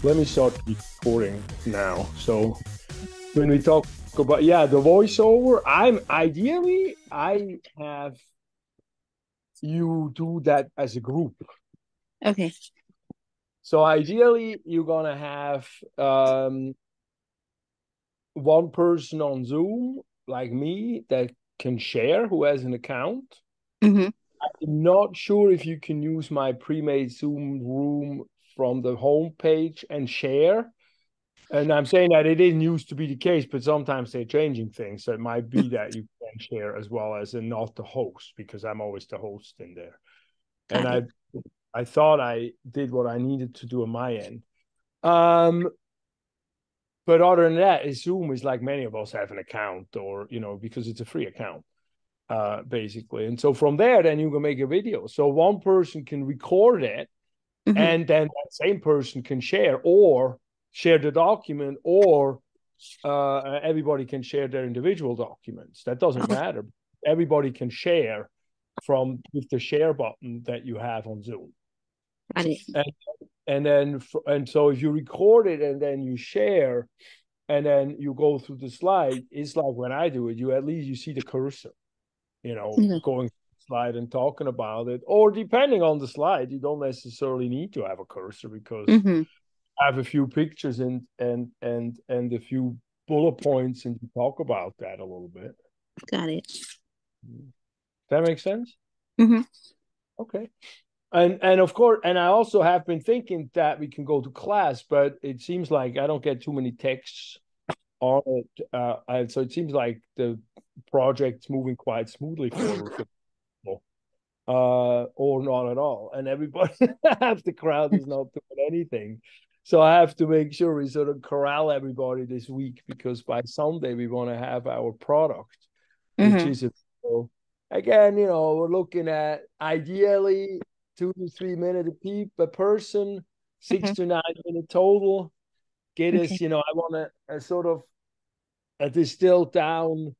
Let me start recording now. So when we talk about the voiceover, I have you do that as a group. Okay. So ideally you're gonna have one person on Zoom like me that can share who has an account. Mm-hmm. I'm not sure if you can use my pre-made Zoom room from the homepage and share. And I'm saying that it didn't used to be the case, but sometimes they're changing things. So it might be that you can share as well as not the host, because I'm always the host in there. And Got it. I thought I did what I needed to do on my end. Um, but other than that, Zoom is like many of us have an account, or because it's a free account, basically. And so from there, then you can make a video. So one person can record it, Mm-hmm. and then that same person can share the document, or everybody can share their individual documents. That doesn't Oh, matter. Everybody can share from with the share button that you have on Zoom. got it. And so if you record it and then you share and then you go through the slide, it's like when I do it, at least you see the cursor, Mm-hmm. going through the slide and talking about it. Or depending on the slide, you don't necessarily need to have a cursor, because Mm-hmm. I have a few pictures and a few bullet points, and you talk about that a little bit. Got it. That makes sense? Mm-hmm. Okay. And of course, and I also have been thinking that we can go to class, but it seems like I don't get too many texts on it. And so it seems like the project's moving quite smoothly for people, or not at all. And everybody, half the crowd is not doing anything. So I have to make sure we sort of corral everybody this week, because by Sunday we want to have our product, which Mm-hmm. is so again, we're looking at ideally 2 to 3 minutes a person, six Mm-hmm. to 9 minute total. Get Okay. us, I want a sort of a distilled down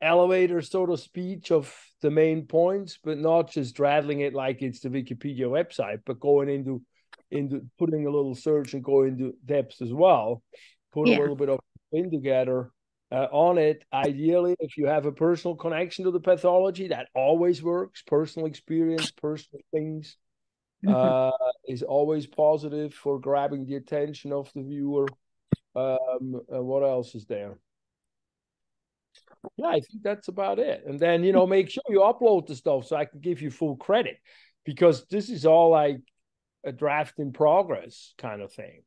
elevator sort of speech of the main points, but not just rattling it like it's the Wikipedia website, but going into putting a little search and go into depth as well. Put a Yeah. little bit of thing together on it. Ideally, if you have a personal connection to the pathology, that always works. Personal experience, personal things Mm-hmm. uh, is always positive for grabbing the attention of the viewer. What else is there? Yeah, I think that's about it. And then, make sure you upload the stuff so I can give you full credit, because this is all like a draft in progress kind of thing.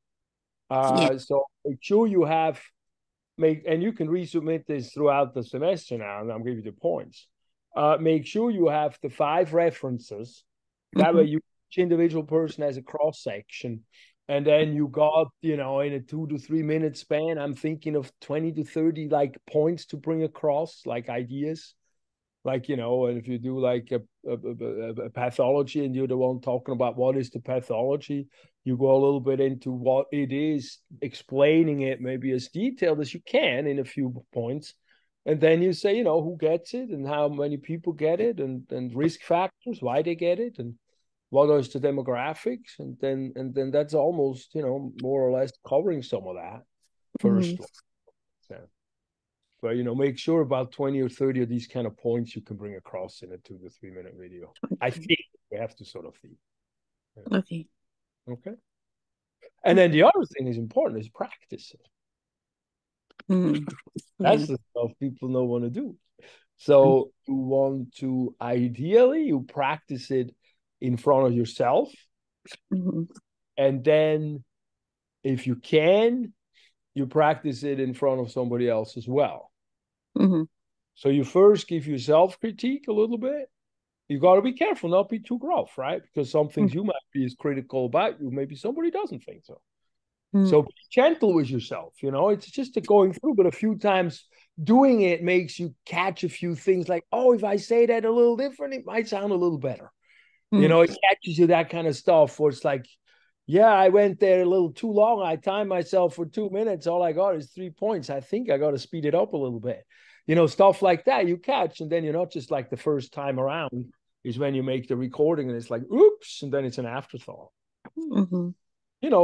Yeah. So make sure you and you can resubmit this throughout the semester now, and I'll give you the points. Make sure you have the 5 references. That Mm-hmm. way, each individual person has a cross section, and then you got, in a 2 to 3 minute span, I'm thinking of 20 to 30 like points to bring across, like ideas. Like, and if you do like a pathology and you're the one talking about what is the pathology, you go a little bit into what it is, explaining it maybe as detailed as you can in a few points. And then you say, who gets it and how many people get it, and risk factors, why they get it, and what is the demographics. And then that's almost, more or less covering some of that Mm-hmm. first one. So, but make sure about 20 or 30 of these kind of points you can bring across in a 2 to 3 minute video. I think we have to sort of think. Yeah. Okay. Okay. And then the other thing is important is practice. Mm-hmm. Yeah. That's the stuff people don't want to do. So you want to ideally you practice it in front of yourself, Mm-hmm. and then if you can, you practice it in front of somebody else as well. Mm-hmm. So you first give yourself critique a little bit. You got to be careful, not be too gruff, right? Because some things you might be as critical about you, maybe somebody doesn't think so. Mm-hmm. So be gentle with yourself. It's just a going through, but a few times doing it makes you catch a few things like, oh, if I say that a little different, it might sound a little better. It catches you that kind of stuff where it's like, yeah, I went there a little too long. I timed myself for 2 minutes. All I got is 3 points. I think I got to speed it up a little bit. Stuff like that you catch. And then you're not just like the first time around is when you make the recording and it's like, oops, and then it's an afterthought. Mm-hmm.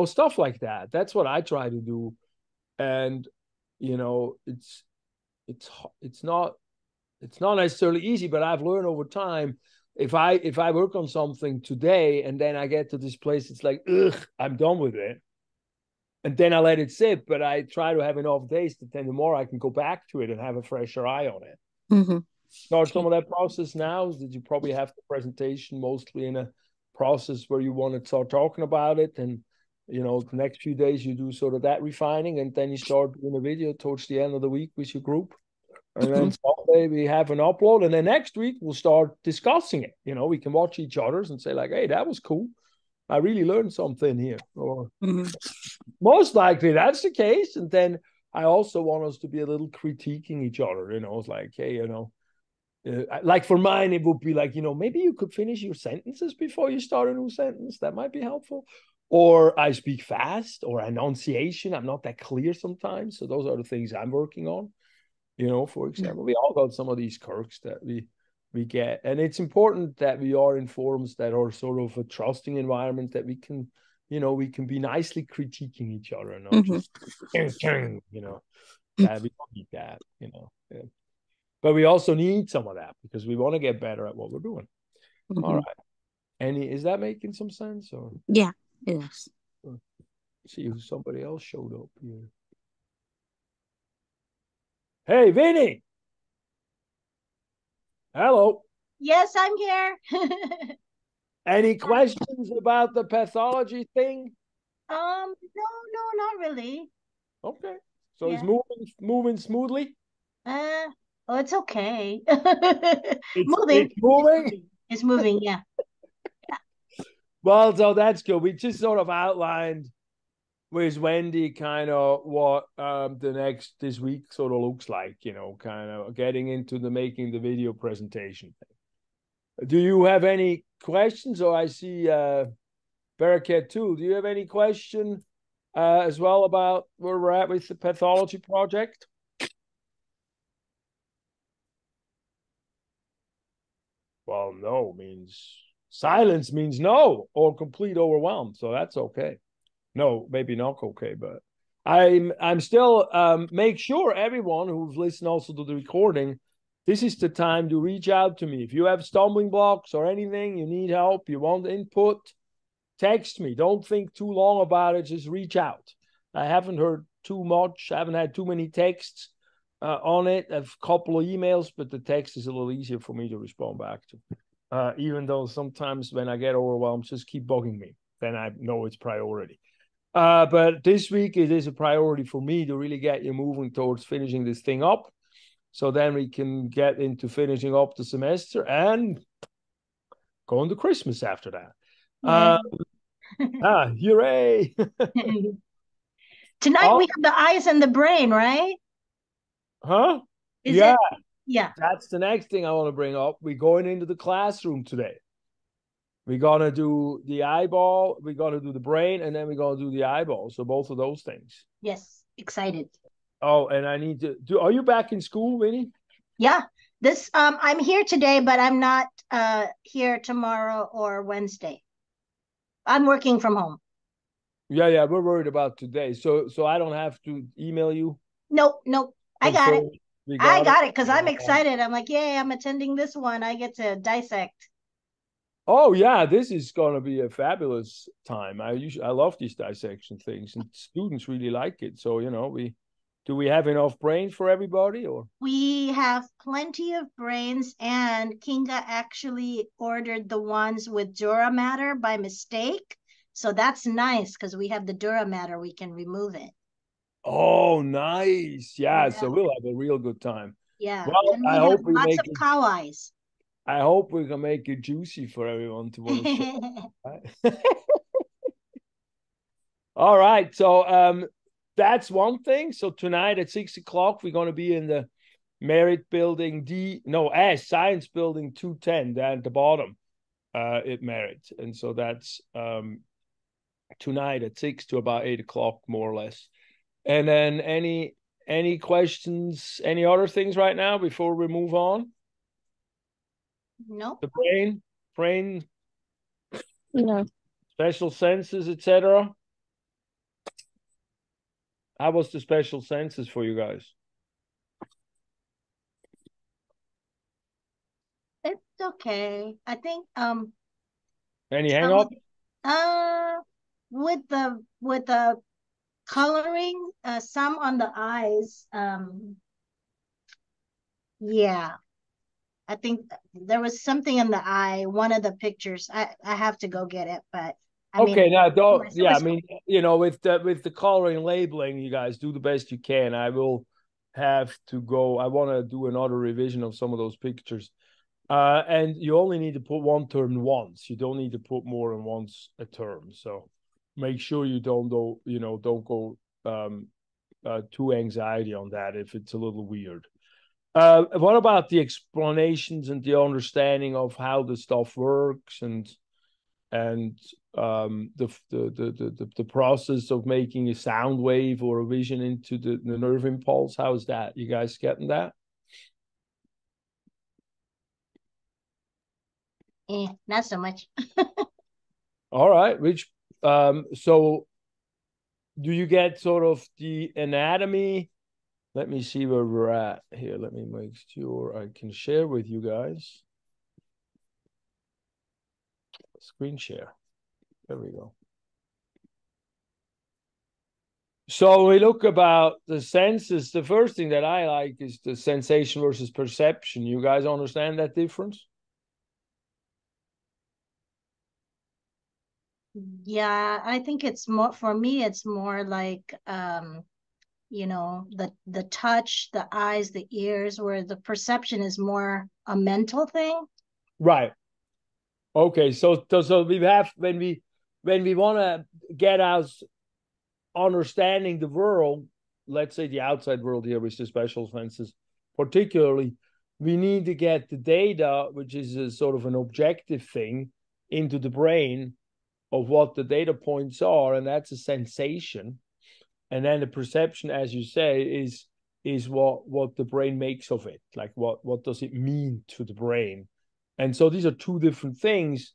stuff like that. That's what I try to do. And, it's it's it's not it's not necessarily easy, but I've learned over time, if I work on something today and then I get to this place, it's like, ugh, I'm done with it. And then I let it sit, but I try to have enough days that then tomorrow I can go back to it and have a fresher eye on it. Mm-hmm. Start some of that process now. Did you probably have the presentation mostly in a process where you want to start talking about it, and the next few days you do sort of that refining, and then you start doing a video towards the end of the week with your group, and then Sunday we have an upload, and then next week we'll start discussing it. We can watch each other's and say like, hey, that was cool. I really learned something here. Or most likely that's the case. And then I also want us to be a little critiquing each other. It's like, hey, like for mine, it would be like, maybe you could finish your sentences before you start a new sentence. That might be helpful. Or I speak fast, or enunciation. I'm not that clear sometimes. So those are the things I'm working on. For example, we all got some of these quirks that we get. And it's important that we are in forums that are sort of a trusting environment that we can be nicely critiquing each other and not just, that we don't need that, Yeah. But we also need some of that because we want to get better at what we're doing. All right. Is that making some sense? Or yeah, it is. See who somebody else showed up here. Hey, Vinny. Hello. Yes, I'm here. Any questions about the pathology thing? No, not really. Okay. So it's moving smoothly? It's okay. It's moving? It's moving, yeah. Well, so that's good. We just sort of outlined with Wendy kind of what this week sort of looks like, kind of getting into making the video presentation thing. Do you have any questions? Or I see Merritt too. Do you have any question as well about where we're at with the pathology project? Well, no means silence means no, or complete overwhelm. So that's okay. No, maybe not okay, but I'm still make sure everyone who's listened also to the recording, this is the time to reach out to me. If you have stumbling blocks or anything, you need help, you want input, text me. Don't think too long about it. Just reach out. I haven't heard too much. I haven't had too many texts on it. I have a couple of emails, but the text is a little easier for me to respond back to. Even though sometimes when I get overwhelmed, just keep bugging me. Then I know it's priority. But this week it is a priority for me to really get you moving towards finishing this thing up. So then we can get into finishing up the semester and going to Christmas after that. Yeah. Hooray! Tonight we have the eyes and the brain, right? Huh? Yeah. That's the next thing I want to bring up. We're going into the classroom today. We're going to do the eyeball, we're going to do the brain, and then we're going to do the eyeball. So both of those things. Yes, excited. Oh, and I need to do, are you back in school, Winnie? Yeah. I'm here today, but I'm not here tomorrow or Wednesday. I'm working from home. Yeah, we're worried about today. So I don't have to email you? Nope. I got it. I got it because I'm excited. I'm like, yay, I'm attending this one. I get to dissect. Oh yeah, this is going to be a fabulous time. I love these dissection things, and students really like it. So do we have enough brains for everybody, or we have plenty of brains? And Kinga actually ordered the ones with dura matter by mistake, so that's nice because we have the dura matter. We can remove it. Oh, nice! Yeah, so we'll have a real good time. Yeah, well, and I hope lots of cow eyes. I hope we can make it juicy for everyone to want to show. All right. So that's one thing. So tonight at 6:00, we're going to be in the Merritt building Science building 210 down at the bottom at Merritt. And so that's tonight at 6 to about 8:00, more or less. And then any questions, any other things right now before we move on? No. The brain, no. special senses, etc. How was the special senses for you guys? It's okay. I think Any hang some up? with the coloring, some on the eyes, yeah. I think there was something in the eye, one of the pictures. I have to go get it, but I mean, Okay, now of don't. course, it Yeah, I was mean, you know, with the coloring and labeling, you guys do the best you can. I will have to go. I want to do another revision of some of those pictures. And you only need to put one term once. You don't need to put more than once a term. So make sure you don't go, you know, don't go too anxiety on that if it's a little weird. What about the explanations and the understanding of how the stuff works and the process of making a sound wave or a vision into the nerve impulse? How is that? You guys getting that? not so much. All right. So do you get sort of the anatomy? Let me see where we're at here. Let me make sure I can share with you guys. Screen share. There we go. So we look about the senses. The first thing that I like is the sensation versus perception. You guys understand that difference? Yeah, I think it's more for me, it's more like you know, the touch, the eyes, the ears, where the perception is more a mental thing. Right. Okay. So we have when we want to get us understanding the world, let's say the outside world here with the special senses, particularly, we need to get the data, which is a sort of an objective thing, into the brain of what the data points are, and that's a sensation. And then the perception, as you say, is what the brain makes of it. Like what does it mean to the brain? And so these are two different things,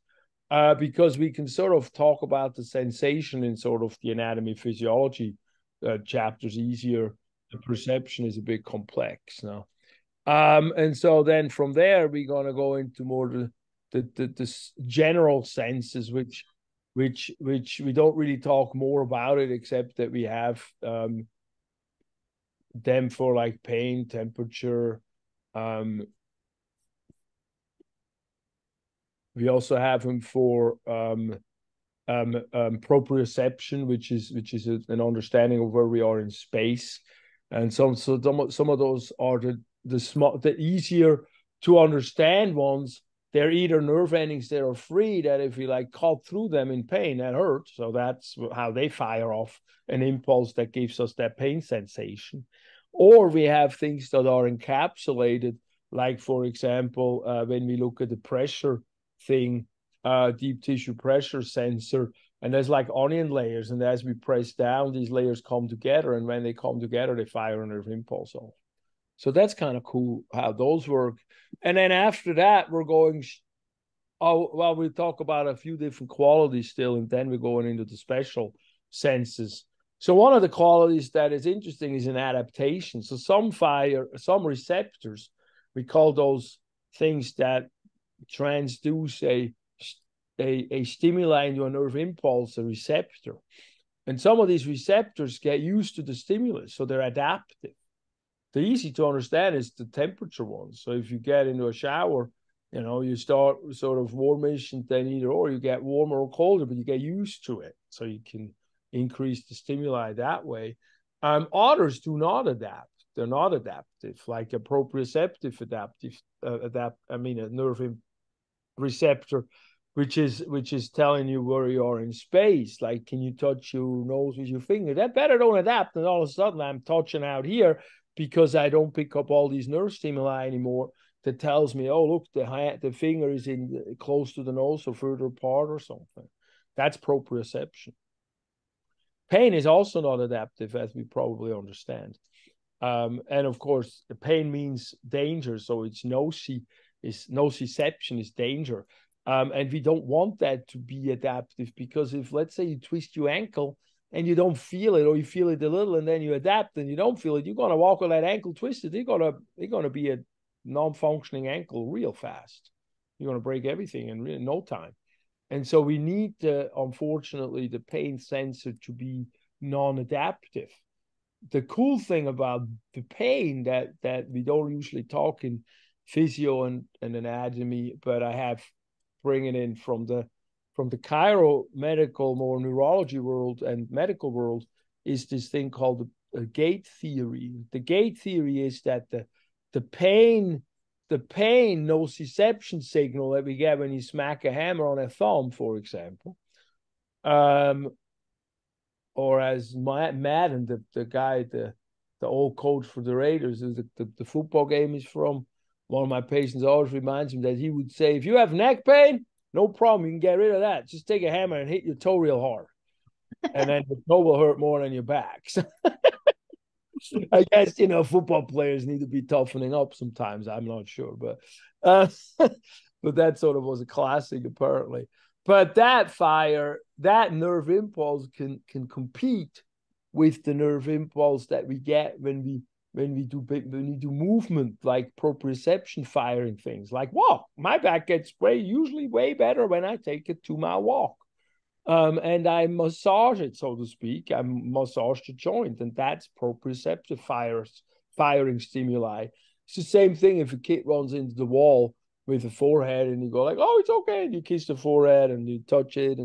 because we can sort of talk about the sensation in sort of the anatomy physiology chapters easier. The perception is a bit complex now. And so then from there, we're going to go into more the general senses, which we don't really talk more about it, except that we have them for like pain, temperature. We also have them for proprioception, which is an understanding of where we are in space, and some of those are the easier to understand ones. They're either nerve endings that are free that if we like cut through them in pain, that hurts. So that's how they fire off an impulse that gives us that pain sensation. Or we have things that are encapsulated, like for example, when we look at the pressure thing, deep tissue pressure sensor, and there's like onion layers, and as we press down, these layers come together, and when they come together, they fire a nerve impulse off. So that's kind of cool how those work. And then after that, we're going, oh, well, we'll talk about a few different qualities still, and then we're going into the special senses. So one of the qualities that is interesting is an adaptation. So some receptors, we call those things that transduce a stimuli into a nerve impulse, a receptor. And some of these receptors get used to the stimulus, so they're adaptive. The easy to understand is the temperature ones. So if you get into a shower, you know, you start sort of warmish, and then either or you get warmer or colder, but you get used to it. So you can increase the stimuli that way. Others do not adapt. They're not adaptive, like a proprioceptive a nerve receptor, which is telling you where you are in space. Like, can you touch your nose with your finger? That better don't adapt, and all of a sudden I'm touching out here because I don't pick up all these nerve stimuli anymore. That tells me, oh look, the finger is in close to the nose or further apart or something. That's proprioception. Pain is also not adaptive, as we probably understand. And of course, the pain means danger, so it's nociception is danger. And we don't want that to be adaptive, because if, let's say, you twist your ankle, and you don't feel it, or you feel it a little and then you adapt and you don't feel it, you're going to walk with that ankle twisted. They're going to be a non-functioning ankle real fast. You're going to break everything in no time. And so we need, unfortunately, the pain sensor to be non-adaptive. The cool thing about the pain that we don't usually talk in physio and anatomy, but I have bringing in from the chiro medical, more neurology world and medical world, is this thing called the gate theory. The gate theory is that the pain nociception signal that we get when you smack a hammer on a thumb, for example, or as Madden, the guy, the old coach for the Raiders, the football game is from, one of my patients always reminds me that he would say, if you have neck pain, no problem, you can get rid of that. Just take a hammer and hit your toe real hard. And then the toe will hurt more than your back. So I guess, football players need to be toughening up sometimes. I'm not sure, but that sort of was a classic apparently. But that nerve impulse can compete with the nerve impulse that we get when we do movement, like proprioception firing things, like walk. My back gets usually way better when I take a 2-mile walk. And I massage it, so to speak. I massage the joint, and that's proprioceptive firing stimuli. It's the same thing if a kid runs into the wall with a forehead and you go like, oh, it's okay. And you kiss the forehead and you touch it.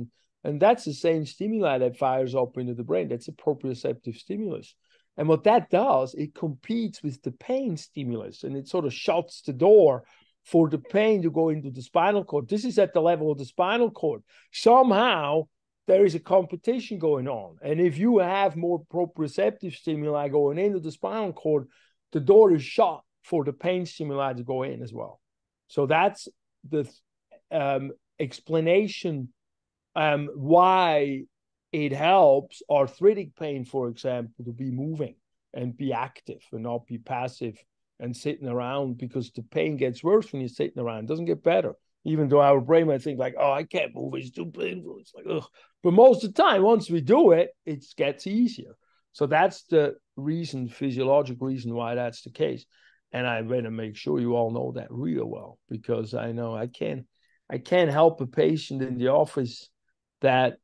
And that's the same stimuli that fires up into the brain. That's a proprioceptive stimulus. And what that does, it competes with the pain stimulus, and it sort of shuts the door for the pain to go into the spinal cord. This is at the level of the spinal cord. Somehow there is a competition going on. And if you have more proprioceptive stimuli going into the spinal cord, the door is shut for the pain stimuli to go in as well. So that's the explanation why it helps arthritic pain, for example, to be moving and be active and not be passive and sitting around, because the pain gets worse when you're sitting around. It doesn't get better. Even though our brain might think like, oh, I can't move, it's too painful. It's like, ugh. But most of the time, once we do it, it gets easier. So that's the physiological reason why that's the case. And I better make sure you all know that real well, because I know I can't help a patient in the office that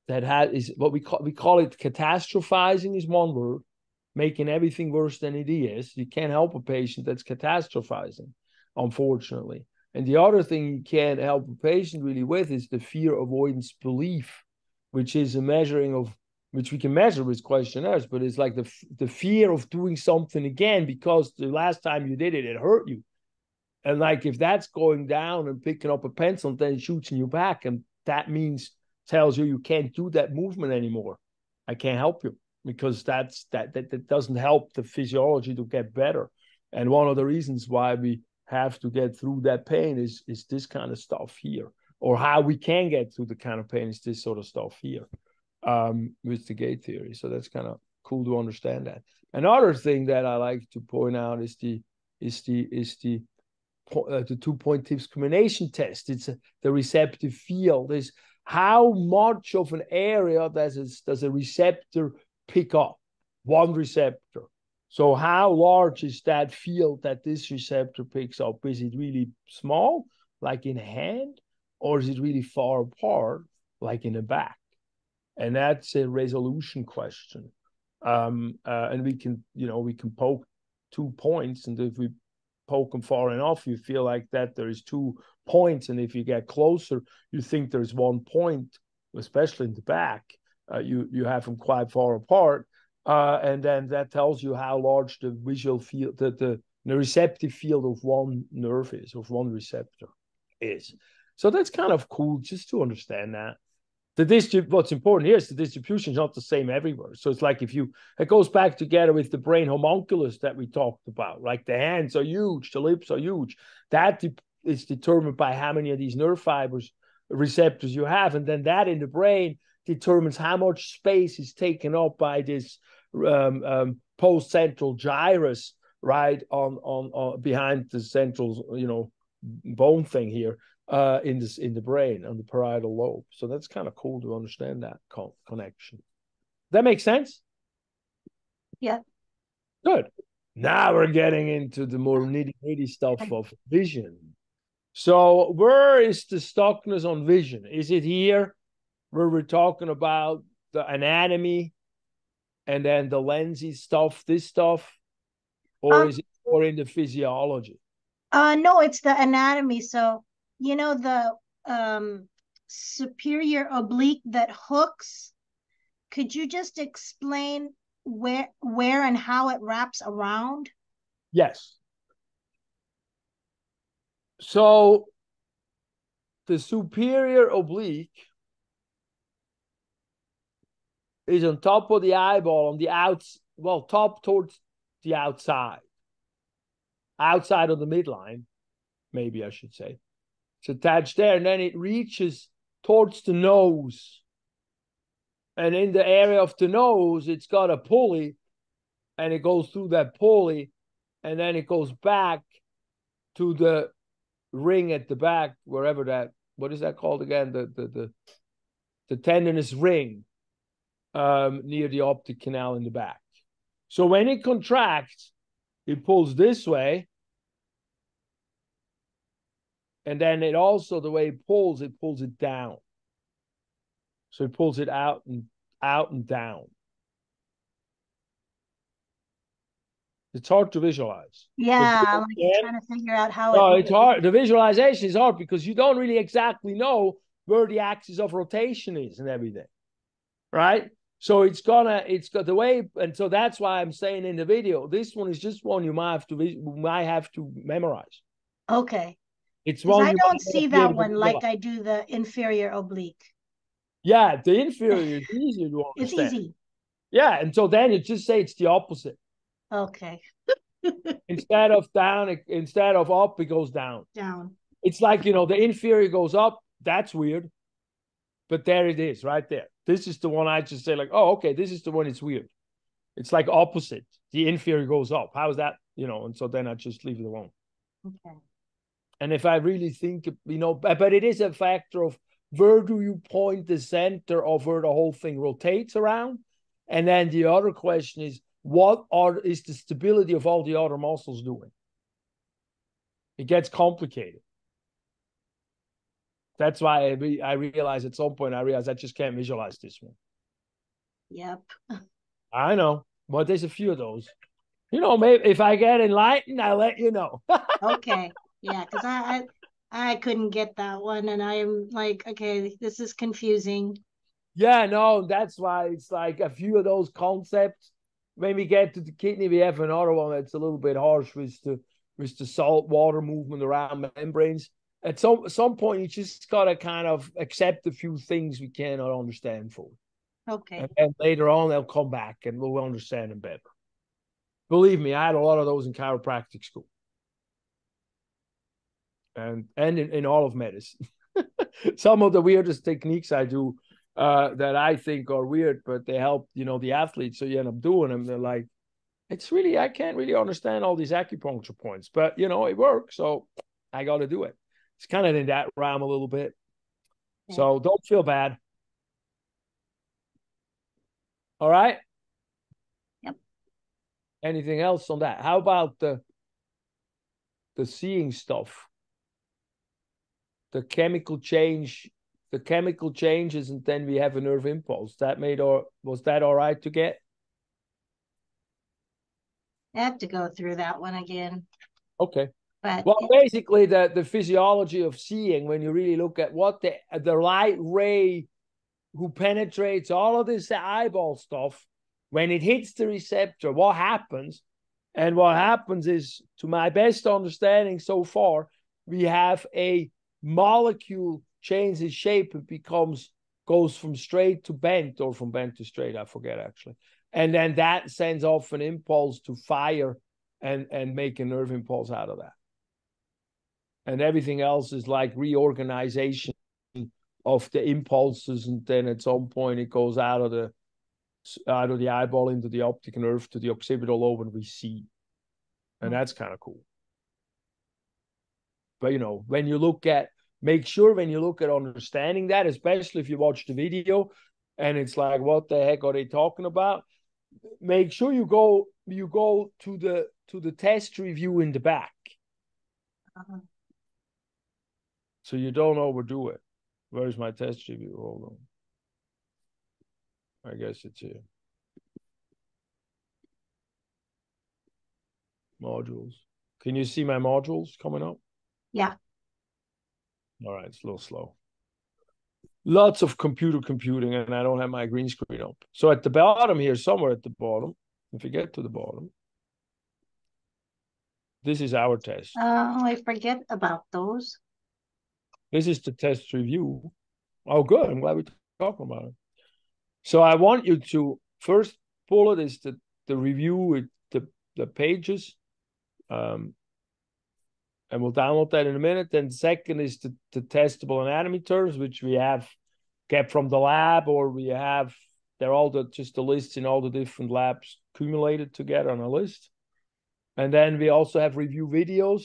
is what we call it catastrophizing is one word, making everything worse than it is. You can't help a patient that's catastrophizing, unfortunately. And the other thing you can't help a patient really with is the fear avoidance belief, which is a measuring of, which we can measure with questionnaires, but it's like the fear of doing something again because the last time you did it, it hurt you. And like if that's going down and picking up a pencil and then shoots in your back, and that tells you can't do that movement anymore, I can't help you, because that doesn't help the physiology to get better. And one of the reasons why we have to get through that pain is this kind of stuff here, or how we can get through the kind of pain is this sort of stuff here, with the gate theory. So that's kind of cool to understand that. Another thing that I like to point out is the 2-point discrimination test. It's the receptive field. Is how much of an area does a receptor pick up? One receptor. So how large is that field that this receptor picks up? Is it really small, like in a hand, or is it really far apart, like in a back? And that's a resolution question. And we can poke 2 points, and if we poke them far enough, you feel like that there is 2 points, and if you get closer, you think there's 1 point, especially in the back. You have them quite far apart, and then that tells you how large the visual field, the receptive field of one nerve is, of one receptor is. So that's kind of cool just to understand that. What's important here is the distribution is not the same everywhere. So it's like it goes back together with the brain homunculus that we talked about. Like the hands are huge, the lips are huge. That is determined by how many of these nerve fibers, receptors you have. And then that in the brain determines how much space is taken up by this post-central gyrus, right, on behind the central, bone thing here in the brain on the parietal lobe. So that's kind of cool to understand that connection. That makes sense? Yeah. Good. Now we're getting into the more nitty-gritty stuff of vision. So where is the stuckness on vision? Is it here where we're talking about the anatomy and then the lensy stuff, this stuff? Or is it more in the physiology? No, it's the anatomy. So, the superior oblique that hooks, could you just explain where and how it wraps around? Yes. So the superior oblique is on top of the eyeball, on the top towards the outside of the midline, maybe I should say. It's attached there, and then it reaches towards the nose. And in the area of the nose, it's got a pulley, and it goes through that pulley, and then it goes back to the ring at the back, wherever that, what is that called again? The tendinous ring near the optic canal in the back. So when it contracts, it pulls this way. And then it also, the way it pulls it down. So it pulls it out and down. It's hard to visualize. Yeah, I'm like trying to figure out how no, it's hard. The visualization is hard because you don't really exactly know where the axis of rotation is and everything, right? So it's got the way, and so that's why I'm saying in the video, this one is just one you might have to memorize. Okay. It's one I don't see that one like I do the inferior oblique. Yeah, the inferior is easier to understand. It's easy. Yeah, and so then you just say it's the opposite. Okay. Instead of up, it goes down. Down. It's like, the inferior goes up. That's weird. But there it is, right there. This is the one I just say like, oh, okay, this is the one. It's weird. It's like opposite. The inferior goes up. How is that? And so then I just leave it alone. Okay. And if I really think, but it is a factor of where do you point the center of where the whole thing rotates around? And then the other question is, is the stability of all the other muscles doing? It gets complicated. That's why I realized at some point, I just can't visualize this one. Yep. I know, but there's a few of those. Maybe if I get enlightened, I'll let you know. Okay. Yeah, because I couldn't get that one, and I'm like, okay, this is confusing. Yeah, no, that's why it's like a few of those concepts. When we get to the kidney, we have another one that's a little bit harsh with the salt water movement around membranes. At some point, you just gotta kind of accept a few things we cannot understand fully. Okay. And then later on, they'll come back and we'll understand them better. Believe me, I had a lot of those in chiropractic school. And in all of medicine. Some of the weirdest techniques I do that I think are weird, but they help, the athletes. So you end up doing them. They're like, I can't really understand all these acupuncture points, but it works. So I got to do it. It's kind of in that realm a little bit. Okay. So don't feel bad. All right. Yep. Anything else on that? How about the seeing stuff? The chemical changes, and then we have a nerve impulse. Was that all right to get? I have to go through that one again. Okay. But basically the physiology of seeing, when you really look at what the light ray who penetrates all of this eyeball stuff, when it hits the receptor, what happens? And what happens is, to my best understanding so far, we have a molecule changes shape. It goes from straight to bent, or from bent to straight, I forget actually. And then that sends off an impulse to fire and make a nerve impulse out of that. And everything else is like reorganization of the impulses, and then at some point it goes out of the eyeball into the optic nerve to the occipital lobe, and we see. And that's kind of cool. But, you know, when you look at, make sure when you look at understanding that, especially if you watch the video and it's like, what the heck are they talking about? Make sure you go to the test review in the back. So you don't overdo it. Where's my test review? Hold on. I guess it's here. Modules. Can you see my modules coming up? Yeah. All right, it's a little slow. Lots of computing, and I don't have my green screen up. So at the bottom here, somewhere at the bottom, if you get to the bottom, this is our test. Oh, I forget about those. This is the test review. Oh, good. I'm glad we're talking about it. So I want you to first bullet is the review with the pages. And we'll download that in a minute. Then second is the testable anatomy terms, which we have kept from the lab, or we have, they're all just the lists in all the different labs accumulated together on a list. And then we also have review videos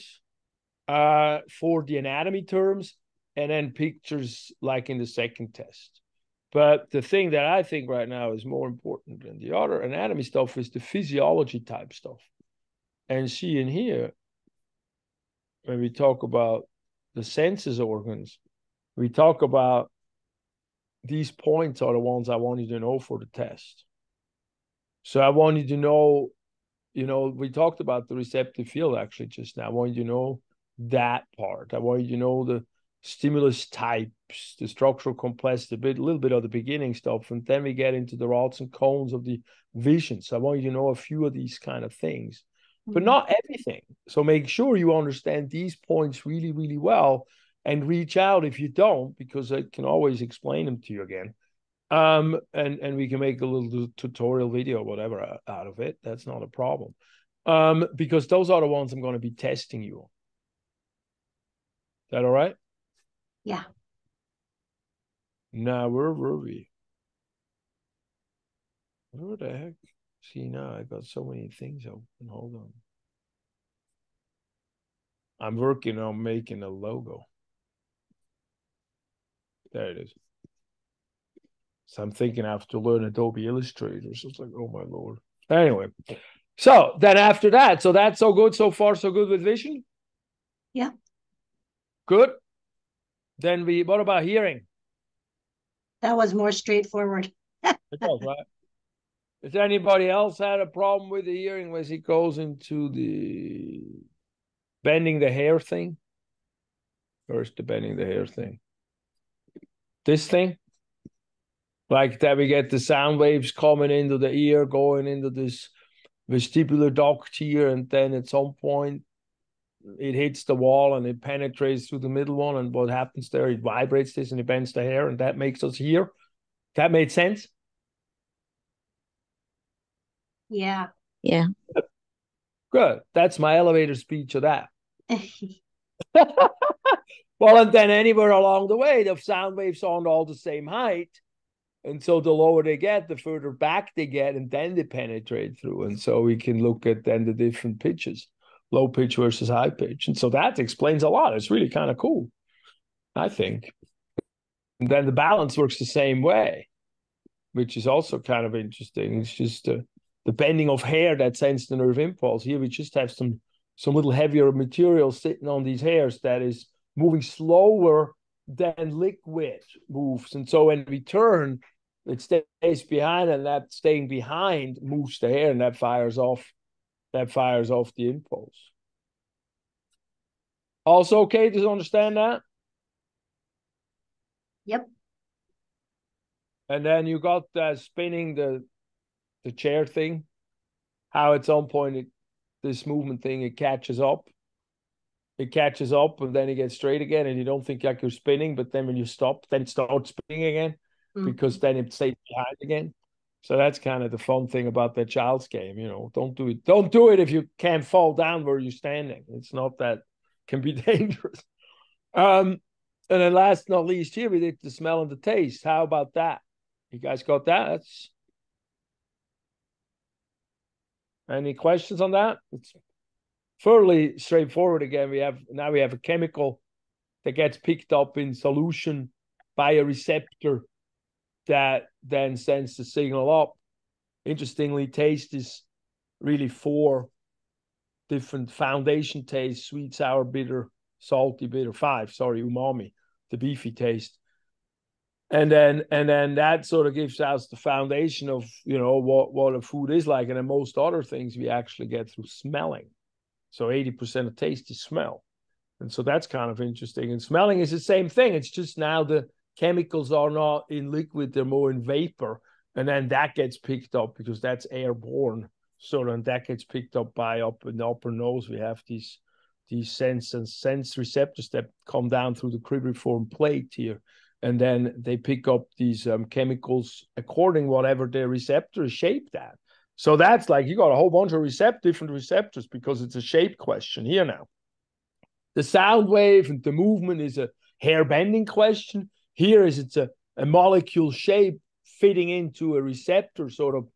for the anatomy terms, and then pictures like in the second test. But the thing that I think right now is more important than the other anatomy stuff is the physiology type stuff. And see in here, when we talk about the senses organs, we talk about these points are the ones I want you to know for the test. So I want you to know, you know, we talked about the receptive field actually just now. I want you to know that part. I want you to know the stimulus types, the structural complexity, a little bit of the beginning stuff. And then we get into the rods and cones of the vision. So I want you to know a few of these kind of things, but not everything. So make sure you understand these points really, really well, and reach out if you don't, because I can always explain them to you again. And we can make a little tutorial video, whatever, out of it. That's not a problem. Because those are the ones I'm going to be testing you on. Is that all right? Yeah. Now, where were we? Where the heck? See, now I got so many things open. Hold on. I'm working on making a logo. There it is. So I'm thinking I have to learn Adobe Illustrator. So it's like, oh my Lord. Anyway, so then after that, so that's so good so far, so good with vision? Yeah. Good. Then what about hearing? That was more straightforward. It was, right? Has anybody else had a problem with the hearing as it goes into the bending the hair thing? First, the bending the hair thing. This thing? Like that we get the sound waves coming into the ear, going into this vestibular duct here, and then at some point it hits the wall and it penetrates through the middle one, and what happens there, it vibrates this and it bends the hair, and that makes us hear. That made sense? Yeah. Yeah. Good. That's my elevator speech of that. Well, and then anywhere along the way, the sound waves aren't all the same height. And so the lower they get, the further back they get, and then they penetrate through. And so we can look at then the different pitches, low pitch versus high pitch. And so that explains a lot. It's really kind of cool, I think. And then the balance works the same way, which is also kind of interesting. It's just the bending of hair that sends the nerve impulse. Here we just have some little heavier material sitting on these hairs that is moving slower than liquid moves. And so when we turn, it stays behind, and that staying behind moves the hair, and that fires off the impulse. Also okay to understand that? Yep. And then you got spinning the chair thing, how at some point this movement thing, it catches up, and then it gets straight again, and you don't think like you're spinning, but then when you stop, then it starts spinning again, because then it stays behind again. So that's kind of the fun thing about that child's game, you know. Don't do it if you can't fall down where you're standing. It's not that, can be dangerous. And then last but not least, here we did the smell and the taste. How about that? You guys got that? Any questions on that? fairly straightforward again. We have a chemical that gets picked up in solution by a receptor that then sends the signal up. Interestingly, taste is really 4 different foundation tastes: sweet, sour, bitter, salty, bitter. 5, sorry, umami, the beefy taste. And then that sort of gives us the foundation of, what a food is like. And then most other things we actually get through smelling. So 80% of taste is smell. And so that's kind of interesting. And smelling is the same thing. It's just now the chemicals are not in liquid, they're more in vapor. And then that gets picked up because that's airborne. So then that gets picked up by up in the upper nose. We have these sense receptors that come down through the cribriform plate here. And then they pick up these chemicals according whatever their receptor is shaped at. So that's like you got a whole bunch of different receptors because it's a shape question here now. The sound wave and the movement is a hair bending question. Here it's a molecule shape fitting into a receptor sort of,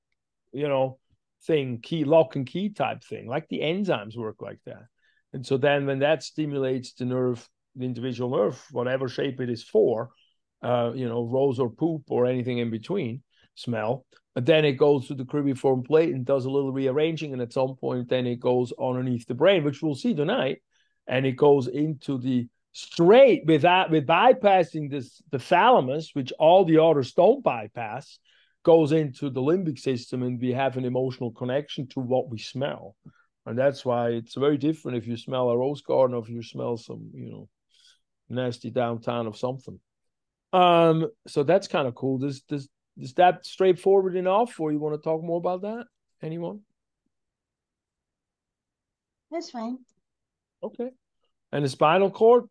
thing, key, lock and key type thing, like the enzymes work like that. And so then when that stimulates the nerve, the individual nerve, whatever shape it is for, rose or poop or anything in between, smell. But then it goes to the cribriform plate and does a little rearranging. And at some point, then it goes underneath the brain, which we'll see tonight. And it goes into the straight with bypassing the thalamus, which all the others don't bypass, goes into the limbic system, and we have an emotional connection to what we smell. And that's why it's very different if you smell a rose garden or if you smell some, nasty downtown of something. So that's kind of cool. Is that straightforward enough, or you want to talk more about that? Anyone? That's fine. Okay. And the spinal cord,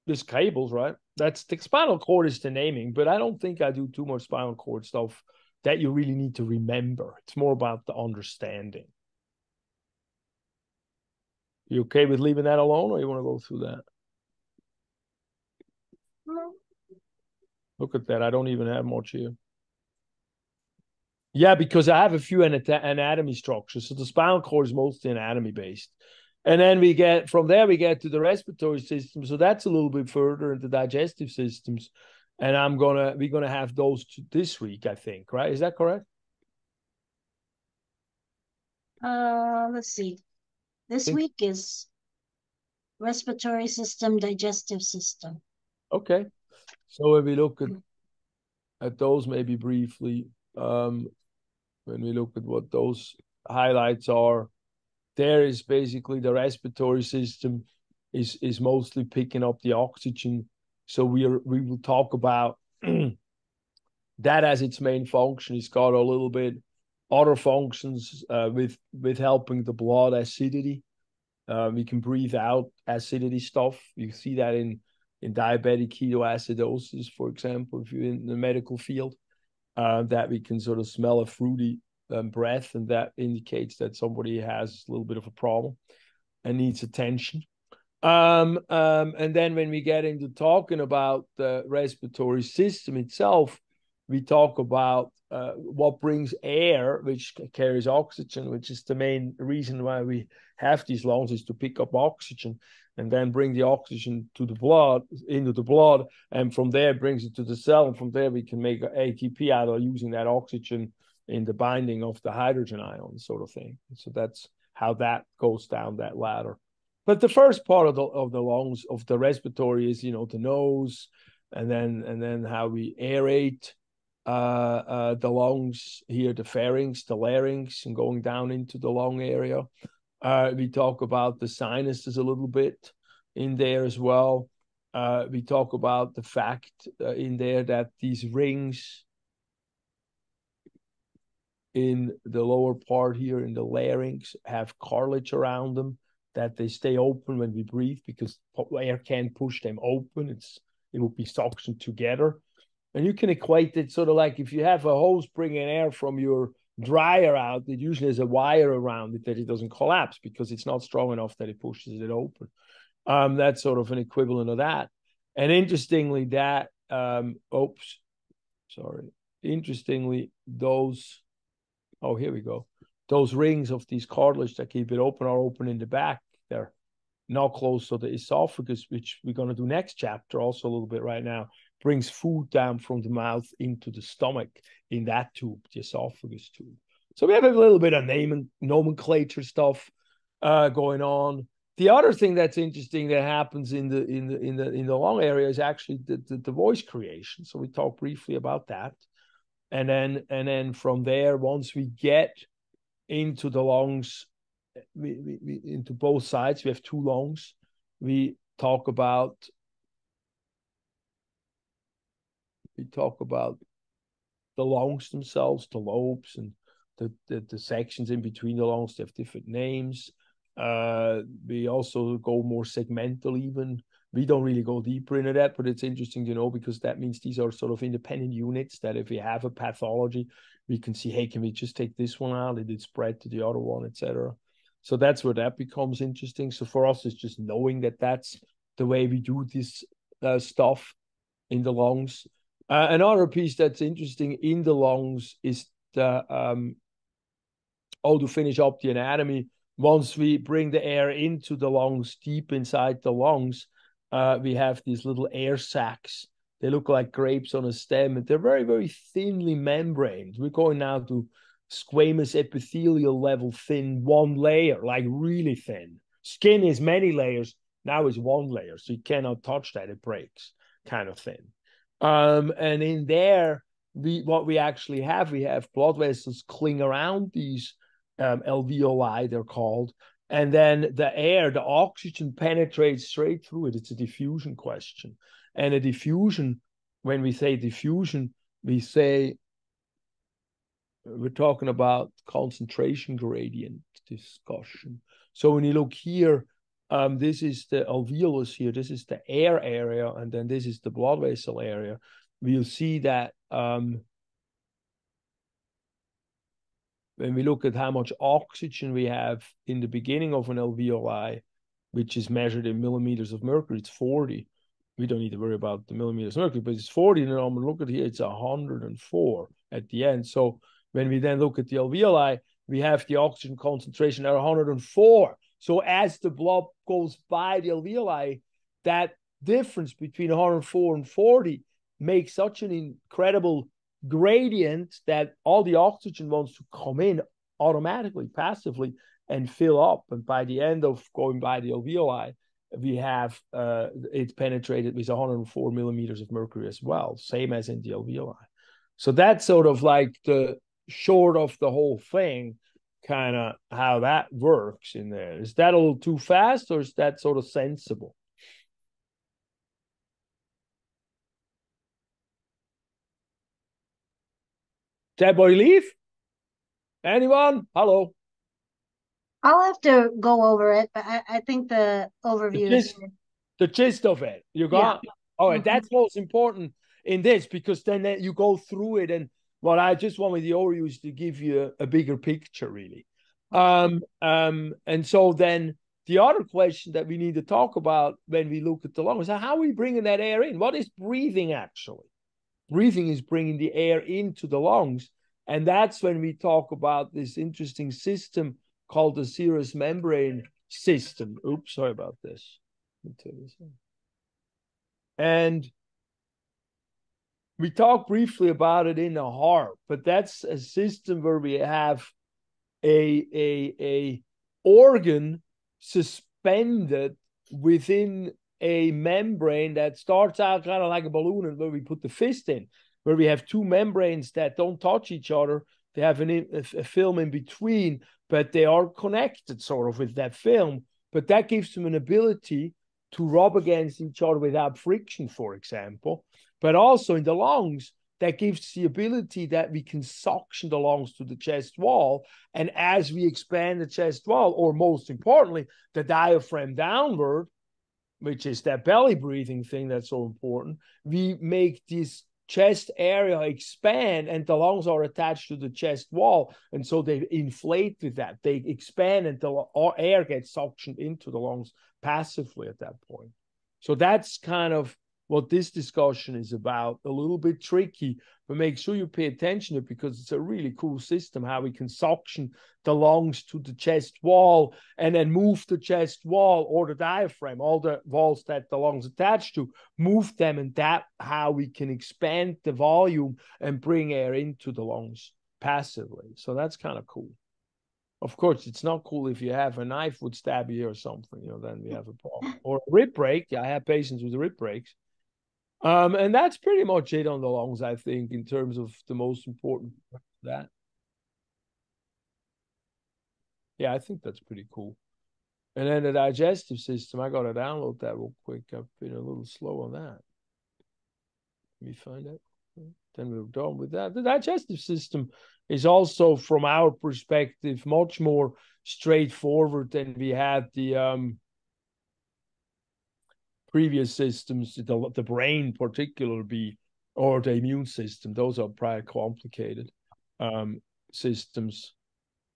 there's cables, right? That's the spinal cord is the naming, but I don't think I do too much spinal cord stuff that you really need to remember. It's more about the understanding. You okay with leaving that alone, or you want to go through that? No. Look at that. I don't even have much here. Yeah, because I have a few anatomy structures. So the spinal cord is mostly anatomy based. And then from there we get to the respiratory system. So that's a little bit further into digestive systems. And we're gonna have those this week, I think, right? Is that correct? Let's see. This week is respiratory system, digestive system. Okay. So if we look at those maybe briefly, when we look at what those highlights are, there is basically the respiratory system is mostly picking up the oxygen. So we will talk about that as its main function. It's got a little bit other functions with helping the blood acidity. We can breathe out acidity stuff. You see that in diabetic ketoacidosis, for example, if you're in the medical field, that we can sort of smell a fruity breath, and that indicates that somebody has a little bit of a problem and needs attention. And then when we get into talking about the respiratory system itself, we talk about what brings air, which carries oxygen, which is the main reason why we have these lungs, is to pick up oxygen and then bring the oxygen to the blood, into the blood, and from there brings it to the cell, and from there we can make ATP out of using that oxygen in the binding of the hydrogen ion sort of thing. So that's how that goes down that ladder. But the first part of the lungs, of the respiratory, is the nose, and then how we aerate the lungs here, the pharynx, the larynx, and going down into the lung area. We talk about the sinuses a little bit in there as well. We talk about the fact in there that these rings in the lower part here in the larynx have cartilage around them, that they stay open when we breathe because air can't push them open. It will be suctioned together. And you can equate it sort of like if you have a hose bringing air from your dryer out, it usually has a wire around it that it doesn't collapse because it's not strong enough that it pushes it open. That's sort of an equivalent of that. And interestingly, interestingly, here we go. those rings of these cartilage that keep it open are open in the back. They're not close to the esophagus, which we're going to do next chapter also a little bit right now, brings food down from the mouth into the stomach in that tube, the esophagus tube. So we have a little bit of nomenclature stuff going on. The other thing that's interesting that happens in the lung area is actually the voice creation. So we talked briefly about that. And then from there, once we get into the lungs, we into both sides, we have two lungs. We talk about the lungs themselves, the lobes, and the sections in between the lungs. They have different names. We also go more segmental even. We don't really go deeper into that, but it's interesting to know because that means these are sort of independent units that if we have a pathology, we can see, hey, can we just take this one out? Did it spread to the other one, etc. So that's where that becomes interesting. So for us, it's just knowing that that's the way we do this stuff in the lungs. Another piece that's interesting in the lungs is to finish up the anatomy. Once we bring the air into the lungs, deep inside the lungs, we have these little air sacs. They look like grapes on a stem, and they're very, very thinly membraned. We're going now to squamous epithelial level thin, one layer, like really thin. Skin is many layers. Now is one layer, so you cannot touch that. It breaks, kind of thin. And in there, what we actually have, we have blood vessels cling around these alveoli, they're called. And then the air, the oxygen penetrates straight through it. It's a diffusion question. And a diffusion, when we say diffusion, we say we're talking about concentration gradient discussion. So when you look here, this is the alveolus here. This is the air area, and then this is the blood vessel area. We'll see that when we look at how much oxygen we have in the beginning of an alveoli, which is measured in millimeters of mercury, it's 40. We don't need to worry about the millimeters of mercury, but it's 40. And then I'm going to look at here, it's 104 at the end. So when we then look at the alveoli, we have the oxygen concentration at 104. So as the blood goes by the alveoli, that difference between 104 and 40 makes such an incredible gradient that all the oxygen wants to come in automatically, passively, and fill up. And by the end of going by the alveoli, we have it penetrated with 104 millimeters of mercury as well, same as in the alveoli. So that's sort of like the short of the whole thing, kind of how that works in there. Is that a little too fast, or is that sort of sensible? Did everybody leave? Anyone? Hello. I'll have to go over it, but I think the overview is the gist of it. You got? Yeah. All right, that's most important in this, because then you go through it, and what I just want with the overview is to give you a bigger picture, really. And so then the other question that we need to talk about when we look at the lungs is how are we bringing that air in? What is breathing actually? Breathing is bringing the air into the lungs, and that's when we talk about this interesting system called the serous membrane system. Oops, sorry about this. And we talked briefly about it in the heart, but that's a system where we have a organ suspended within a membrane that starts out kind of like a balloon, and where we put the fist in, where we have two membranes that don't touch each other. They have a film in between, but they are connected sort of with that film. But that gives them an ability to rub against each other without friction, for example. But also in the lungs, that gives the ability that we can suction the lungs to the chest wall. And as we expand the chest wall, or most importantly, the diaphragm downward, which is that belly breathing thing that's so important, we make this chest area expand, and the lungs are attached to the chest wall. And so they inflate with that. They expand until air gets suctioned into the lungs passively at that point. So that's kind of what this discussion is about. A little bit tricky, but make sure you pay attention to it because it's a really cool system, how we can suction the lungs to the chest wall and then move the chest wall or the diaphragm, all the walls that the lungs attach to, move them, and that how we can expand the volume and bring air into the lungs passively. So that's kind of cool. Of course, it's not cool if you have a knife would stab you or something, then we have a problem. Or a rib break. I have patients with rib breaks. And that's pretty much it on the lungs, I think, in terms of the most important part of that. Yeah, I think that's pretty cool. And then the digestive system, I got to download that real quick. I've been a little slow on that. Let me find out. Then we're done with that. The digestive system is also, from our perspective, much more straightforward than we had the previous systems, the brain particularly, or the immune system. Those are pretty complicated systems,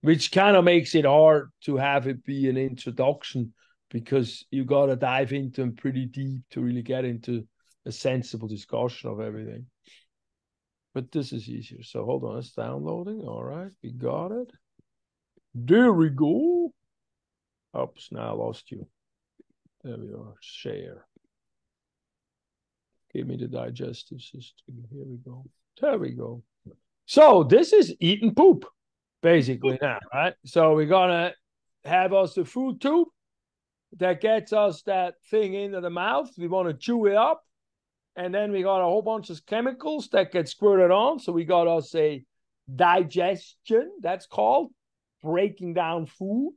which kind of makes it hard to have it be an introduction because you got to dive into them pretty deep to really get into a sensible discussion of everything. But this is easier. So hold on, it's downloading. All right, we got it. There we go. Oops, now I lost you. There we are. Share. Give me the digestive system. Here we go. There we go. So this is eat and poop, basically now, right? So we're gonna have us a food tube that gets us that thing into the mouth. We want to chew it up. And then we got a whole bunch of chemicals that get squirted on. So we got us a digestion, that's called, breaking down food.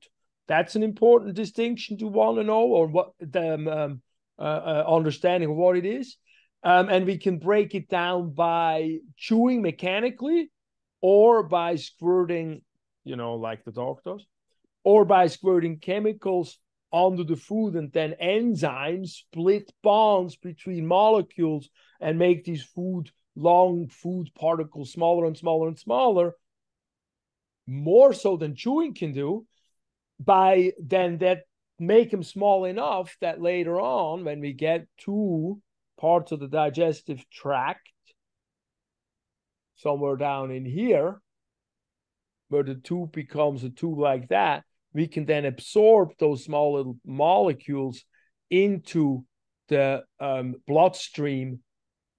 That's an important distinction to want to know, or what the understanding of what it is. And we can break it down by chewing mechanically, or by squirting, like the dog does, or by squirting chemicals onto the food, and then enzymes split bonds between molecules and make these long food particles smaller and smaller and smaller, more so than chewing can do, by then that make them small enough that later on, when we get to parts of the digestive tract, somewhere down in here, where the tube becomes a tube like that, we can then absorb those small little molecules into the bloodstream,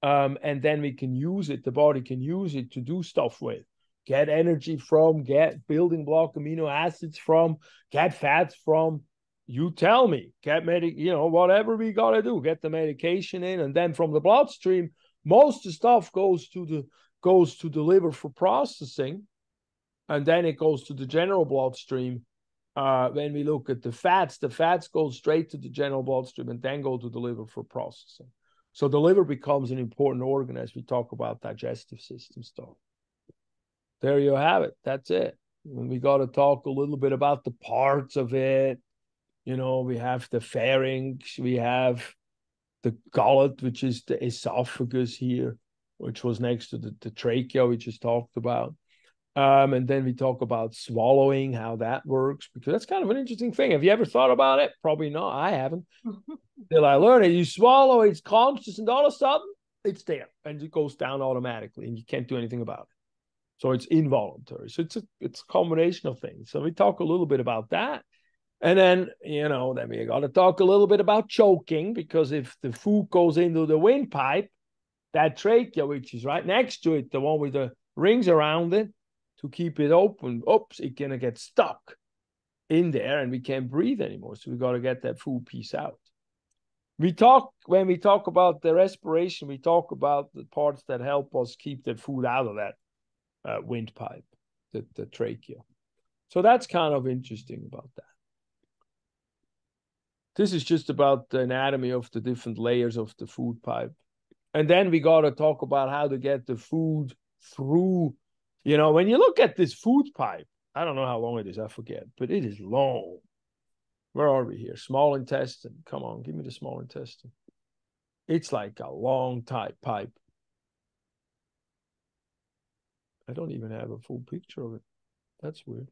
and then we can use it, the body can use it to do stuff with. Get energy from, get building block amino acids from, get fats from, you tell me, get whatever we got to do, get the medication in, and then from the bloodstream, most of the stuff goes to the liver for processing, and then it goes to the general bloodstream. When we look at the fats go straight to the general bloodstream and then go to the liver for processing. So the liver becomes an important organ as we talk about digestive system stuff. There you have it. That's it. And we got to talk a little bit about the parts of it. We have the pharynx, we have the gullet, which is the esophagus here, which was next to the trachea we just talked about. And then we talk about swallowing, how that works, because that's kind of an interesting thing. Have you ever thought about it? Probably not. I haven't. Till I learned it. You swallow, it's conscious, and all of a sudden, it's there, and it goes down automatically, and you can't do anything about it. So it's involuntary. So it's a combination of things. So we talk a little bit about that. And then, then we got to talk a little bit about choking, because if the food goes into the windpipe, that trachea, which is right next to it, the one with the rings around it, to keep it open, it's going to get stuck in there and we can't breathe anymore. So we got to get that food piece out. When we talk about the respiration, we talk about the parts that help us keep the food out of that windpipe, the trachea. So that's kind of interesting about that. This is just about the anatomy of the different layers of the food pipe. And then we got to talk about how to get the food through. When you look at this food pipe, I don't know how long it is, I forget, but it is long. Where are we here? Small intestine. Come on, give me the small intestine. It's like a long pipe. I don't even have a full picture of it. That's weird.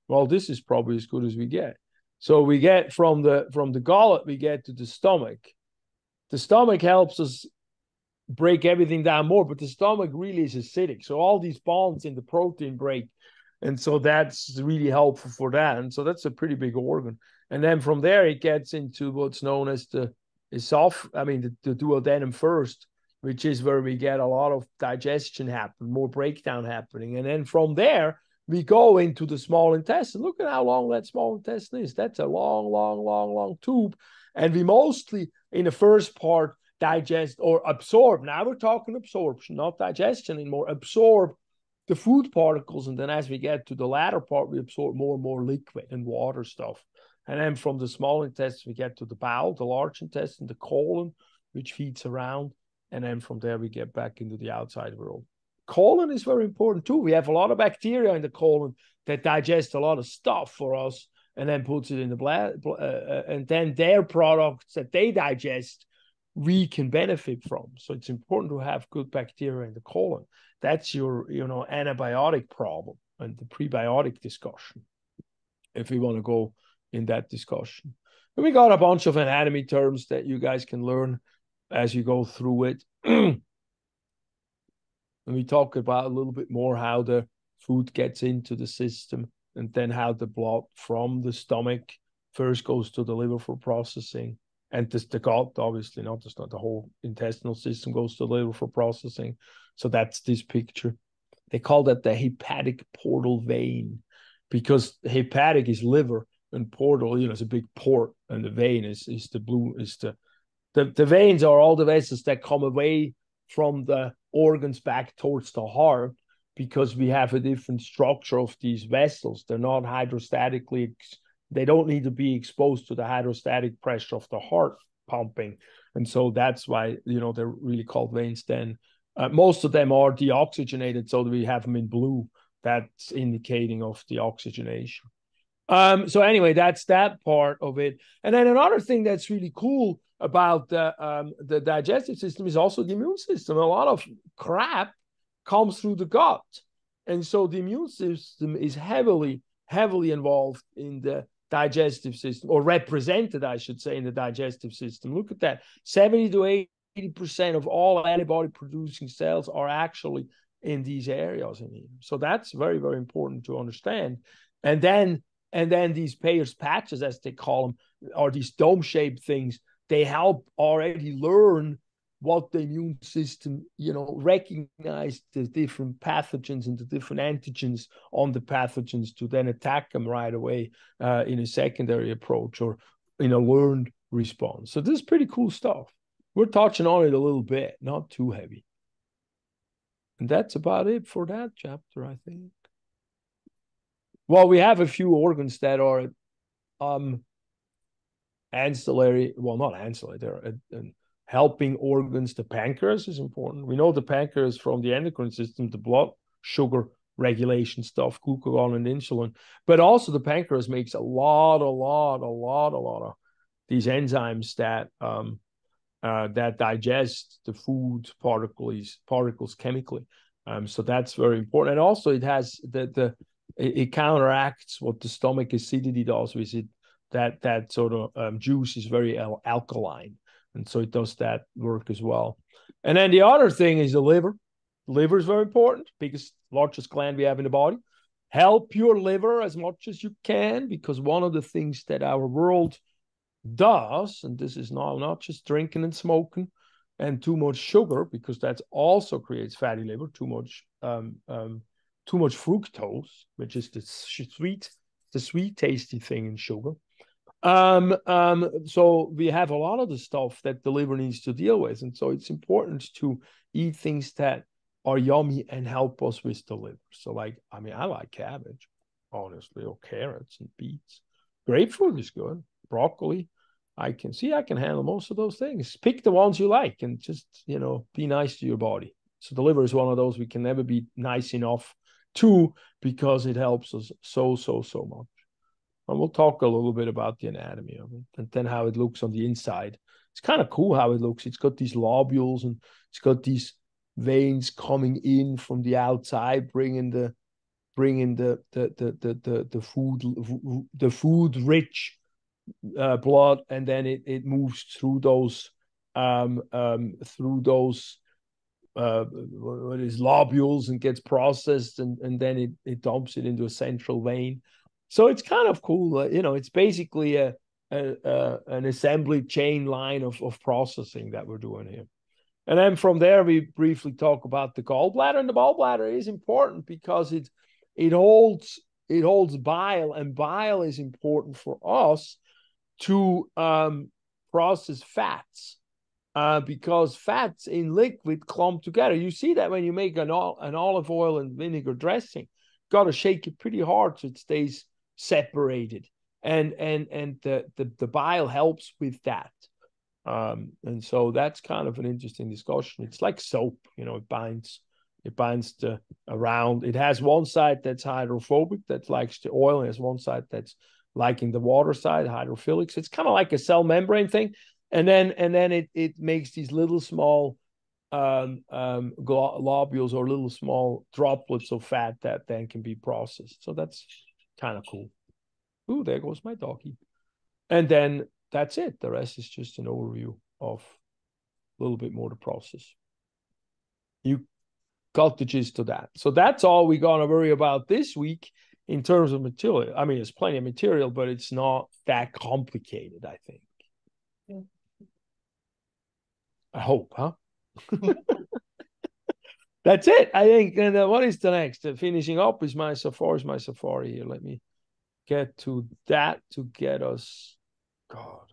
Well, this is probably as good as we get. So we get from the gullet, we get to the stomach. the stomach helps us break everything down more, but the stomach really is acidic. So all these bonds in the protein break. And so that's really helpful for that. And so that's a pretty big organ. And then from there, it gets into what's known as the duodenum first, which is where we get a lot of digestion happen, more breakdown happening. And then from there, we go into the small intestine. Look at how long that small intestine is. That's a long, long, long, long tube. And we mostly, in the first part, digest or absorb. Now we're talking absorption, not digestion anymore. Absorb the food particles. And then as we get to the latter part, we absorb more and more liquid and water stuff. And then from the small intestine, we get to the bowel, the large intestine, the colon, which feeds around. And then from there, we get back into the outside world. Colon is very important too. We have a lot of bacteria in the colon that digest a lot of stuff for us and then puts it in the blood. And then their products that they digest, we can benefit from. So it's important to have good bacteria in the colon. That's your, antibiotic problem and the prebiotic discussion, if we want to go in that discussion. And we got a bunch of anatomy terms that you guys can learn as you go through it. And we talk about a little bit more how the food gets into the system and then how the blood from the stomach first goes to the liver for processing. And the gut, obviously, not the whole intestinal system goes to the liver for processing. So that's this picture. They call that the hepatic portal vein because hepatic is liver and portal, is a big port, and the vein is the veins are all the vessels that come away from the organs back towards the heart because we have a different structure of these vessels. They're not hydrostatically, they don't need to be exposed to the hydrostatic pressure of the heart pumping. And so that's why, they're really called veins then. Most of them are deoxygenated, so that we have them in blue. That's indicating of the oxygenation. So anyway, that's that part of it. And then another thing that's really cool about the digestive system is also the immune system. A lot of crap comes through the gut. And so the immune system is heavily involved in the digestive system, or represented, I should say, in the digestive system. Look at that. 70 to 80% of all antibody producing cells are actually in these areas in here. So that's very, very important to understand. And then these Peyer's patches, as they call them, are these dome-shaped things. They help already learn what the immune system, recognize the different pathogens and the different antigens on the pathogens to then attack them right away in a secondary approach or in a learned response. So this is pretty cool stuff. We're touching on it a little bit, not too heavy. And that's about it for that chapter, I think. Well, we have a few organs that are ancillary, well, not ancillary, they're helping organs. The pancreas is important. We know the pancreas from the endocrine system, the blood sugar regulation stuff, glucagon and insulin, but also the pancreas makes a lot of these enzymes that digest the food particles chemically. So that's very important. And also it has it counteracts what the stomach acidity does with it. That sort of juice is very alkaline. And so it does that work as well. And then the other thing is the liver. The liver is very important, biggest, largest gland we have in the body. Help your liver as much as you can, because one of the things that our world does, and this is not just drinking and smoking and too much sugar, because that also creates fatty liver, too much fructose, which is the sweet tasty thing in sugar. So we have a lot of the stuff that the liver needs to deal with. And so it's important to eat things that are yummy and help us with the liver. So I like cabbage, honestly, or carrots and beets. Grapefruit is good. Broccoli. I can handle most of those things. Pick the ones you like and just, be nice to your body. So the liver is one of those we can never be nice enough to, because it helps us so much. And we'll talk a little bit about the anatomy of it and then how it looks on the inside. It's kind of cool how it looks. It's got these lobules and it's got these veins coming in from the outside, bringing the food rich blood, and then it moves through those through those what is lobules and gets processed, and then it dumps it into a central vein. So it's kind of cool. It's basically an assembly chain line of processing that we're doing here. And then from there, we briefly talk about the gallbladder. And the gallbladder is important because it holds bile, and bile is important for us to process fats. Because fats in liquid clump together. You see that when you make an olive oil and vinegar dressing, got to shake it pretty hard so it stays separated, and the bile helps with that. And so that's kind of an interesting discussion. It's like soap, it binds around. It has one side that's hydrophobic, that likes the oil, and has one side that's liking the water side, hydrophilic. So it's kind of like a cell membrane thing. And then it makes these little small globules or little small droplets of fat that then can be processed. So that's kind of cool. Ooh, there goes my doggy. And then that's it. The rest is just an overview of a little bit more to process. You got the gist of that. So that's all we're going to worry about this week in terms of material. I mean, there's plenty of material, but it's not that complicated, I think. I hope, huh? That's it, I think. And what is the next? Finishing up is my safari here. Let me get to that to get us. God,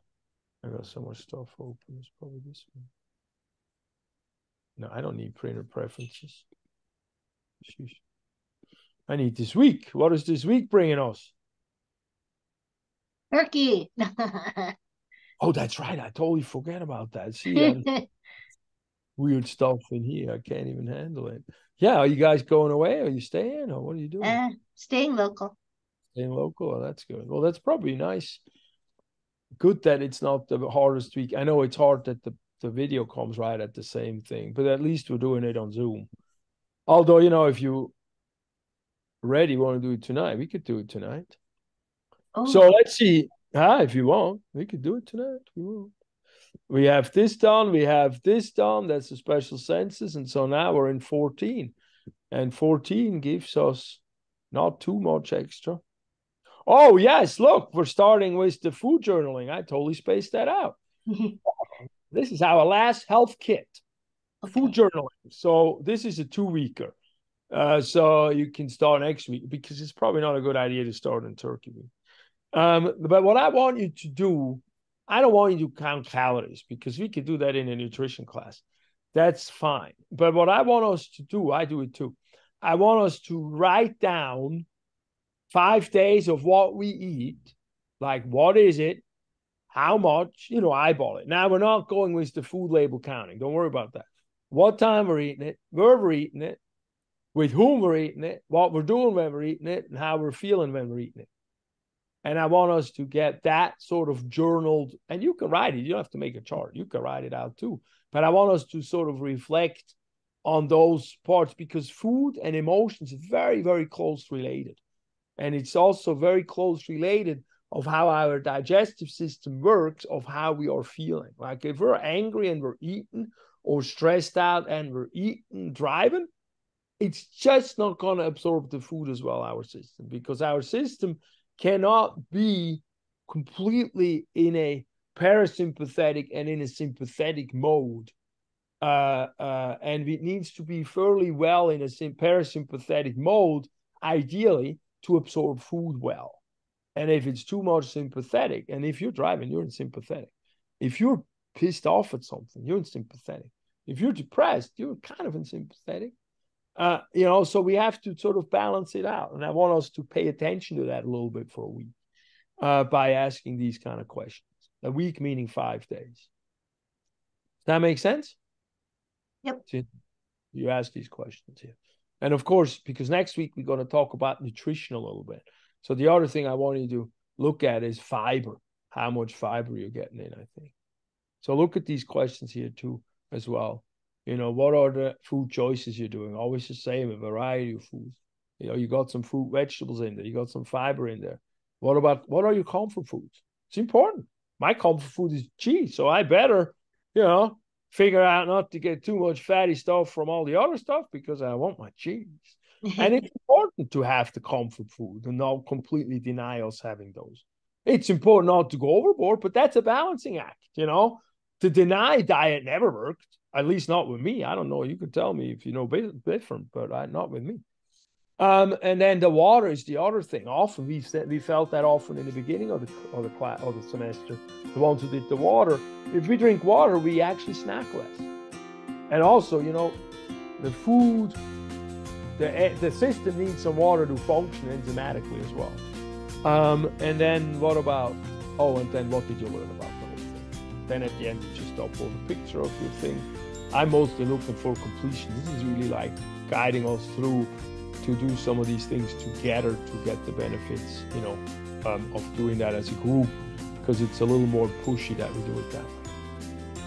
I got so much stuff open. It's probably this one. No, I don't need printer preferences. Sheesh. I need this week. What is this week bringing us? Turkey. Oh, that's right. I totally forget about that. See, weird stuff in here. I can't even handle it. Yeah, are you guys going away? Are you staying, or what are you doing? Staying local. Staying local. Oh, that's good. Well, that's probably nice. Good that it's not the hardest week. I know it's hard that the video comes right at the same thing, but at least we're doing it on Zoom. Although, if you ready want to do it tonight, we could do it tonight. Oh. So let's see. If you want, we could do it tonight. We will. We have this done. We have this done. That's a special census. And so now we're in 14. And 14 gives us not too much extra. Oh, yes. Look, we're starting with the food journaling. I totally spaced that out. This is our last health kit. Okay. Food journaling. So this is a 2-weeker. So you can start next week, because it's probably not a good idea to start in Turkey week. But what I want you to do, I don't want you to count calories, because we could do that in a nutrition class. That's fine. But what I want us to do, I do it too. I want us to write down 5 days of what we eat. Like, what is it? How much? Eyeball it. Now, we're not going with the food label counting. Don't worry about that. What time we're eating it, where we're eating it, with whom we're eating it, what we're doing when we're eating it, and how we're feeling when we're eating it. And I want us to get that sort of journaled. And you can write it. You don't have to make a chart. You can write it out too. But I want us to sort of reflect on those parts, because food and emotions are very, very close related. And it's also very close related of how our digestive system works, of how we are feeling. Like if we're angry and we're eating, or stressed out and we're eating, driving, it's just not going to absorb the food as well, our system, because our system cannot be completely in a parasympathetic and in a sympathetic mode. And it needs to be fairly well in a parasympathetic mode, ideally, to absorb food well. And if it's too much sympathetic, and if you're driving, you're in sympathetic. If you're pissed off at something, you're in sympathetic. If you're depressed, you're kind of in sympathetic. So we have to sort of balance it out. And I want us to pay attention to that a little bit for a week by asking these kind of questions. A week meaning 5 days. Does that make sense? Yep. So you ask these questions here. And of course, because next week we're going to talk about nutrition a little bit. So the other thing I want you to look at is fiber. How much fiber you're getting in, I think. So look at these questions here too as well. What are the food choices you're doing? Always the same, a variety of foods. You got some fruit, vegetables in there. You got some fiber in there. What are your comfort foods? It's important. My comfort food is cheese, so I better you know, figure out not to get too much fatty stuff from all the other stuff because I want my cheese. And it's important to have the comfort food and not completely deny us having those. It's important not to go overboard, but that's a balancing act, you know. To deny diet never worked, at least not with me. I don't know. You could tell me if you know different, but not with me. And then the water is the other thing. Often we felt that often in the beginning of the class or the semester. The ones who did the water, if we drink water, we actually snack less. And also, you know, the food, the system needs some water to function enzymatically as well. And then what about? Oh, and then what did you learn about the whole thing? Then at the end, you just upload a picture of your thing. I'm mostly looking for completion. This is really like guiding us through to do some of these things together to get the benefits, you know, of doing that as a group, because it's a little more pushy that we do it that way.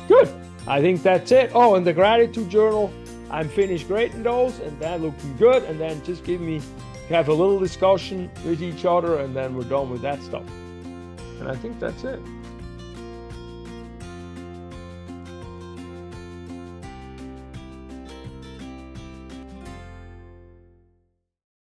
Good. I think that's it. Oh, and the gratitude journal, I'm finished grading those, and that looking good. And then just have a little discussion with each other, and then we're done with that stuff. And I think that's it.